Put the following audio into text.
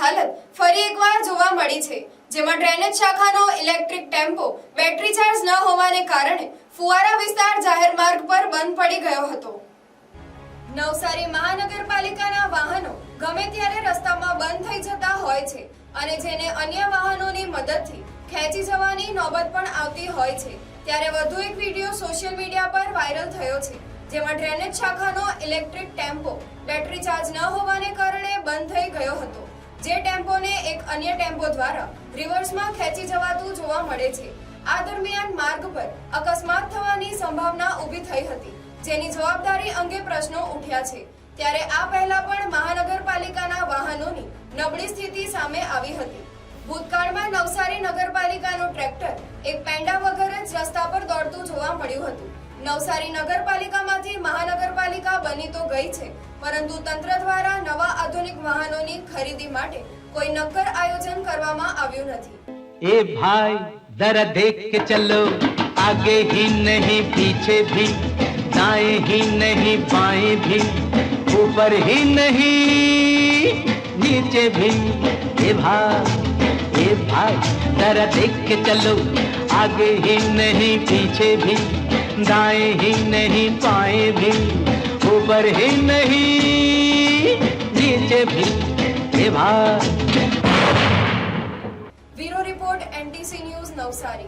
હાલત ફરી એકવાર જોવા મળી છે, જેમાં ડ્રેનેજ શાખાનો ઇલેક્ટ્રિક ટેમ્પો બેટરી ચાર્જ ન હોવાને કારણે ફુવારા વિસ્તાર જાહેર માર્ગ પર બંધ પડી ગયો હતો। નવસારી મહાનગરપાલિકાના વાહનો ગમે ત્યારે રસ્તામાં બંધ થઈ જતા હોય છે અને જેને અન્ય વાહનોની મદદથી ખેંચી જવાની નોબત પણ આવતી હોય છે। ત્યારે વધુ એક વિડીયો સોશિયલ મીડિયા પર વાયરલ થયો છે, જેમાં ડ્રેનેજ શાખાનો ઇલેક્ટ્રિક ટેમ્પો બેટરી ચાર્જ ન હોવાને કારણે બંધ થઈ ગયો હતો, જે ટેમ્પોને એક અન્ય ટેમ્પો દ્વારા રિવર્સમાં ખેંચી જવાતું જોવા મળે છે। આ દરમિયાન માર્ગ પર અકસ્માત થવાની સંભાવના ઊભી થઈ હતી, જેની જવાબદારી અંગે પ્રશ્નો ઉઠ્યા છે। ત્યારે આ પહેલા પણ મહાનગરપાલિકાના વાહનોની નબળી સ્થિતિ સામે આવી હતી। ભૂતકાળમાં નવસારી નગરપાલિકાનું ટ્રેક્ટર એક પેંડા વગર જ રસ્તા પર દોડતું જોવા મળ્યું હતું। નવસારી નગરપાલિકામાંથી મહાનગરપાલિકા બની તો ગઈ છે, પરંતુ તંત્ર દ્વારા નવા આધુનિક વાહનોની ખરીદી માટે કોઈ નક્કર આયોજન કરવામાં આવ્યું નથી। ए भाई जरा देख के चलो, आगे ही नहीं पीछे भी, दाएं ही नहीं बाएं भी, ऊपर ही नहीं नीचे भी। ए भाई जरा देख के चलो, आगे ही नहीं पीछे भी, दाएं ही नहीं बाएं भी, ऊपर ही नहीं नीचे भी। ए भाई। Bureau report NTC news Navsari.